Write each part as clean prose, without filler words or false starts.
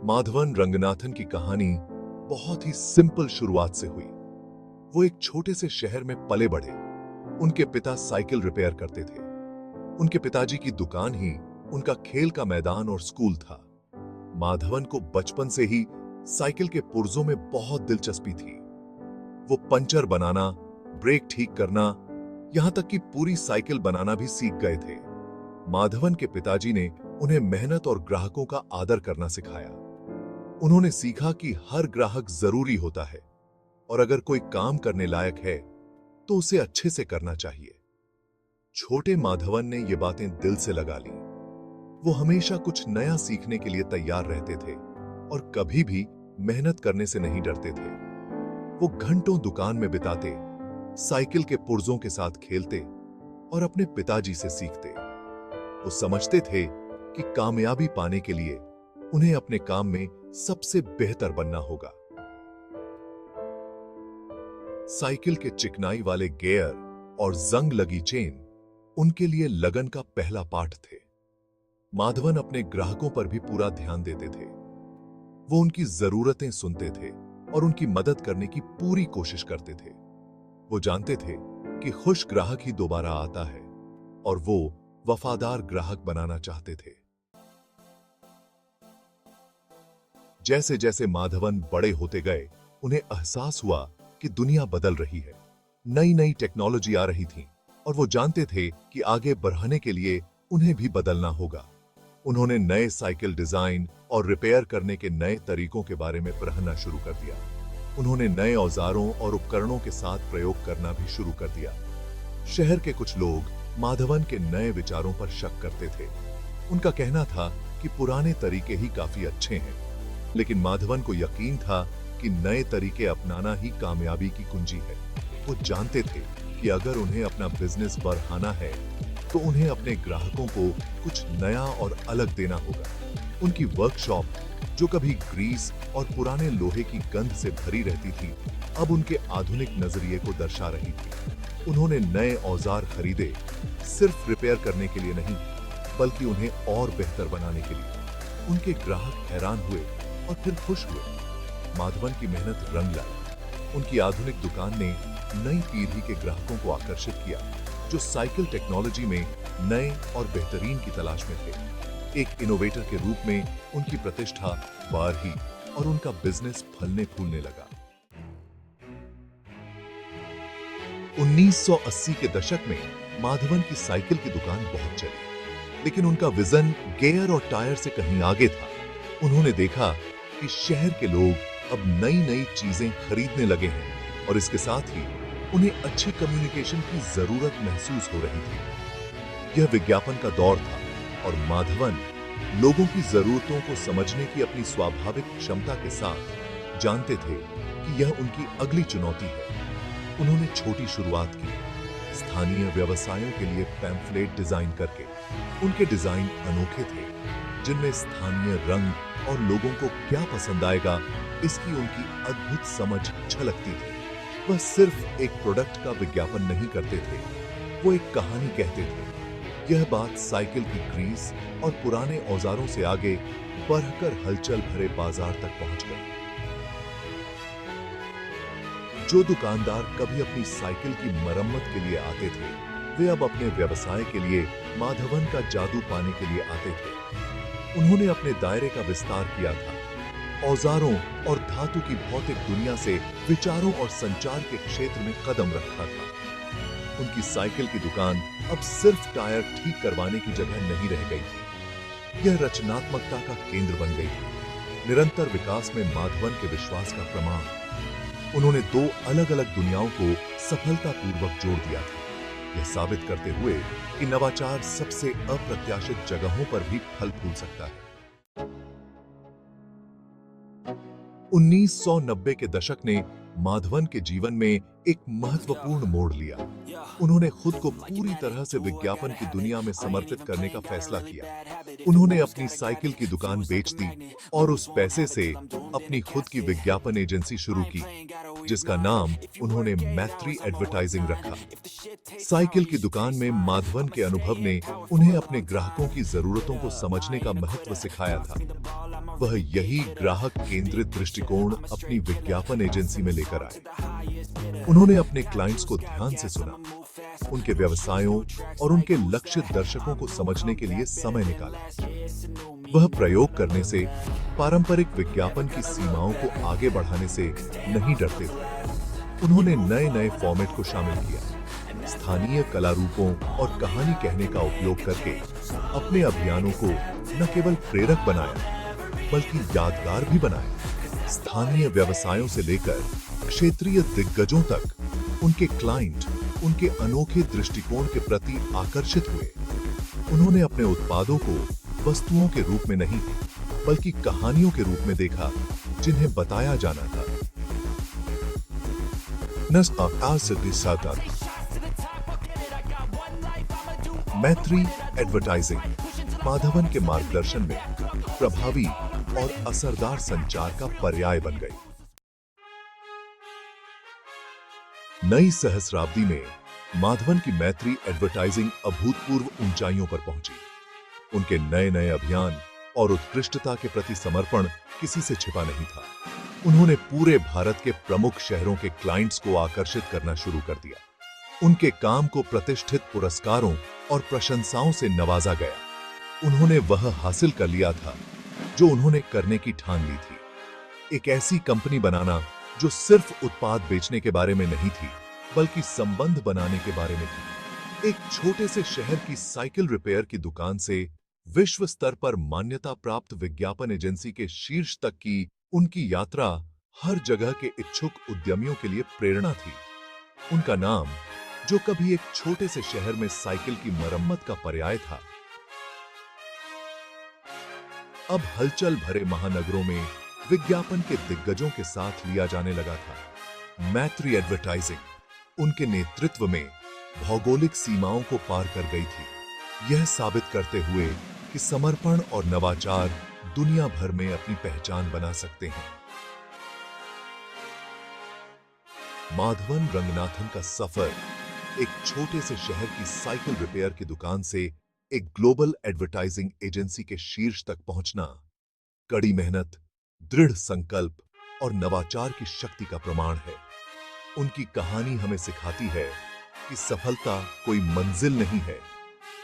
माधवन रंगनाथन की कहानी बहुत ही सिंपल शुरुआत से हुई। वो एक छोटे से शहर में पले बढ़े। उनके पिता साइकिल रिपेयर करते थे। उनके पिताजी की दुकान ही उनका खेल का मैदान और स्कूल था। माधवन को बचपन से ही साइकिल के पुर्जों में बहुत दिलचस्पी थी। वो पंचर बनाना, ब्रेक ठीक करना, यहां तक कि पूरी साइकिल बनाना भी सीख गए थे। माधवन के पिताजी ने उन्हें मेहनत और ग्राहकों का आदर करना सिखाया। उन्होंने सीखा कि हर ग्राहक जरूरी होता है और अगर कोई काम करने लायक है तो उसे अच्छे से करना चाहिए। छोटे माधवन ने ये बातें दिल से लगा ली। वो हमेशा कुछ नया सीखने के लिए तैयार रहते थे और कभी भी मेहनत करने से नहीं डरते थे। वो घंटों दुकान में बिताते, साइकिल के पुर्जों के साथ खेलते और अपने पिताजी से सीखते। वो समझते थे कि कामयाबी पाने के लिए उन्हें अपने काम में सबसे बेहतर बनना होगा। साइकिल के चिकनाई वाले गियर और जंग लगी चेन उनके लिए लगन का पहला पाठ थे। माधवन अपने ग्राहकों पर भी पूरा ध्यान देते थे। वो उनकी जरूरतें सुनते थे और उनकी मदद करने की पूरी कोशिश करते थे। वो जानते थे कि खुश ग्राहक ही दोबारा आता है और वो वफादार ग्राहक बनाना चाहते थे। जैसे जैसे माधवन बड़े होते गए, उन्हें एहसास हुआ कि दुनिया बदल रही है। नई नई टेक्नोलॉजी आ रही थी और वो जानते थे कि आगे बढ़ने के लिए उन्हें भी बदलना होगा। उन्होंने नए साइकिल डिजाइन और रिपेयर करने के नए तरीकों के बारे में पढ़ना शुरू कर दिया। उन्होंने नए औजारों और उपकरणों के साथ प्रयोग करना भी शुरू कर दिया। शहर के कुछ लोग माधवन के नए विचारों पर शक करते थे। उनका कहना था कि पुराने तरीके ही काफी अच्छे हैं, लेकिन माधवन को यकीन था कि नए तरीके अपनाना ही कामयाबी की कुंजी है। वो जानते थे कि अगर उन्हें अपना बिजनेस बढ़ाना है तो उन्हें अपने ग्राहकों को कुछ नया और अलग देना होगा। उनकी वर्कशॉप, जो कभी ग्रीस और पुराने लोहे की गंध से भरी रहती थी, अब उनके आधुनिक नजरिए को दर्शा रही थी। उन्होंने नए औजार खरीदे, सिर्फ रिपेयर करने के लिए नहीं, बल्कि उन्हें और बेहतर बनाने के लिए। उनके ग्राहक हैरान हुए और फिर खुश हुए। माधवन की मेहनत रंग लाई। उनकी आधुनिक दुकान ने नई पीढ़ी के ग्राहकों को आकर्षित किया, जो साइकिल टेक्नोलॉजी में नए और बेहतरीन की तलाश में थे। एक इनोवेटर के रूप में उनकी प्रतिष्ठा बढ़ी और उनका बिजनेस फलने फूलने लगा। 1980 के दशक में माधवन की साइकिल की दुकान बहुत चली, लेकिन उनका विजन गियर और टायर से कहीं आगे था। उन्होंने देखा कि शहर के लोग अब नई नई चीजें खरीदने लगे हैं और इसके साथ ही उन्हें अच्छे कम्युनिकेशन की जरूरत महसूस हो रही थी। यह विज्ञापन का दौर था और माधवन लोगों की जरूरतों को समझने की अपनी स्वाभाविक क्षमता के साथ जानते थे कि यह उनकी अगली चुनौती है। उन्होंने छोटी शुरुआत की, स्थानीय व्यवसायों के लिए पैम्फलेट डिजाइन करके। उनके डिजाइन अनोखे थे, जिनमें स्थानीय रंग और लोगों को क्या पसंद आएगा इसकी उनकी अद्भुत समझ झलकती थी। वह सिर्फ एक प्रोडक्ट का विज्ञापन नहीं करते थे, वो एक कहानी कहते थे। यह बात साइकिल की ग्रीस और पुराने औजारों से आगे बढ़कर हलचल भरे बाजार तक पहुंच गई। जो दुकानदार कभी अपनी साइकिल की मरम्मत के लिए आते थे, वे अब अपने व्यवसाय के लिए माधवन का जादू पाने के लिए आते थे। उन्होंने अपने दायरे का विस्तार किया था, औजारों और धातु की भौतिक दुनिया से विचारों और संचार के क्षेत्र में कदम रखा था। उनकी साइकिल की दुकान अब सिर्फ टायर ठीक करवाने की जगह नहीं रह गई थी, यह रचनात्मकता का केंद्र बन गई थी। निरंतर विकास में माधवन के विश्वास का प्रमाण। उन्होंने दो अलग अलग दुनियाओं को सफलतापूर्वक जोड़ दिया था, यह साबित करते हुए कि नवाचार सबसे अप्रत्याशित जगहों पर भी फल फूल सकता है। 1990 के दशक ने माधवन के जीवन में एक महत्वपूर्ण मोड़ लिया। उन्होंने खुद को पूरी तरह से विज्ञापन की दुनिया में समर्पित करने का फैसला किया। उन्होंने अपनी साइकिल की दुकान बेच दी और उस पैसे से अपनी खुद की विज्ञापन एजेंसी शुरू की, जिसका नाम उन्होंने मैत्री एडवर्टाइजिंग रखा। साइकिल की दुकान में माधवन के अनुभव ने उन्हें अपने ग्राहकों की जरूरतों को समझने का महत्व सिखाया था। वह यही ग्राहक केंद्रित दृष्टिकोण अपनी विज्ञापन एजेंसी में लेकर आए। उन्होंने अपने क्लाइंट्स को ध्यान से सुना, उनके व्यवसायों और उनके लक्षित दर्शकों को समझने के लिए समय निकाला। वह प्रयोग करने से, पारंपरिक विज्ञापन की सीमाओं को आगे बढ़ाने से नहीं डरते थे। उन्होंने नए नए फॉर्मेट को शामिल किया, स्थानीय कला रूपों और कहानी कहने का उपयोग करके अपने अभियानों को न केवल प्रेरक बनाया बल्कि यादगार भी बनाया। स्थानीय व्यवसायों से लेकर क्षेत्रीय दिग्गजों तक उनके क्लाइंट उनके अनोखे दृष्टिकोण के प्रति आकर्षित हुए। उन्होंने अपने उत्पादों को वस्तुओं के रूप में नहीं बल्कि कहानियों के रूप में देखा, जिन्हें बताया जाना था। मैत्री एडवर्टाइजिंग माधवन के मार्गदर्शन में प्रभावी और असरदार संचार का पर्याय बन गई। नई सहस्राब्दी में माधवन की मैत्री एडवर्टाइजिंग अभूतपूर्व ऊंचाइयों पर पहुंची। उनके नए नए अभियान और उत्कृष्टता के प्रति समर्पण किसी से छिपा नहीं था। उन्होंने पूरे भारत के प्रमुख शहरों के क्लाइंट्स को आकर्षित करना शुरू कर दिया। उनके काम को प्रतिष्ठित पुरस्कारों और प्रशंसाओं से नवाजा गया। उन्होंने वह हासिल कर लिया था जो उन्होंने करने की ठान ली थी। एक ऐसी कंपनी बनाना जो सिर्फ उत्पाद बेचने के बारे में नहीं थी बल्कि संबंध बनाने के बारे में थी। एक छोटे से शहर की साइकिल रिपेयर की दुकान से विश्व स्तर पर मान्यता प्राप्त विज्ञापन एजेंसी के शीर्ष तक की उनकी यात्रा हर जगह के इच्छुक उद्यमियों के लिए प्रेरणा थी। उनका नाम, जो कभी एक छोटे से शहर में साइकिल की मरम्मत का पर्याय था, अब हलचल भरे महानगरों में विज्ञापन के दिग्गजों के साथ लिया जाने लगा था। मैत्री एडवर्टाइजिंग उनके नेतृत्व में भौगोलिक सीमाओं को पार कर गई थी, यह साबित करते हुए कि समर्पण और नवाचार दुनिया भर में अपनी पहचान बना सकते हैं। माधवन रंगनाथन का सफर एक छोटे से शहर की साइकिल रिपेयर की दुकान से एक ग्लोबल एडवर्टाइजिंग एजेंसी के शीर्ष तक पहुंचना, कड़ी मेहनत, दृढ़ संकल्प और नवाचार की शक्ति का प्रमाण है। उनकी कहानी हमें सिखाती है कि सफलता कोई मंजिल नहीं है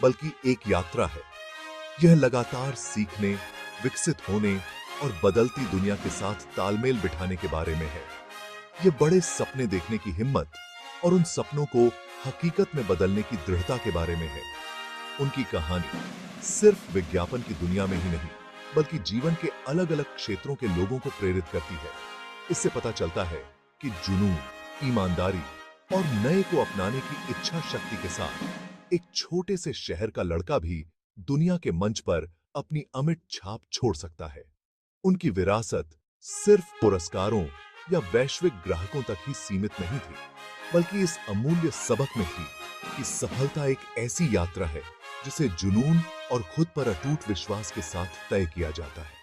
बल्कि एक यात्रा है। यह लगातार सीखने, विकसित होने और बदलती दुनिया के साथ तालमेल बिठाने के बारे में है। यह बड़े सपने देखने की हिम्मत और उन सपनों को हकीकत में बदलने की दृढ़ता के बारे में है। उनकी कहानी सिर्फ विज्ञापन की दुनिया में ही नहीं बल्कि जीवन के अलग अलग क्षेत्रों के लोगों को प्रेरित करती है। इससे पता चलता है कि जुनून, ईमानदारी और नए को अपनाने की इच्छा शक्ति के साथ एक छोटे से शहर का लड़का भी दुनिया के मंच पर अपनी अमिट छाप छोड़ सकता है। उनकी विरासत सिर्फ पुरस्कारों या वैश्विक ग्राहकों तक ही सीमित नहीं थी, बल्कि इस अमूल्य सबक में थी कि सफलता एक ऐसी यात्रा है जिसे जुनून और खुद पर अटूट विश्वास के साथ तय किया जाता है।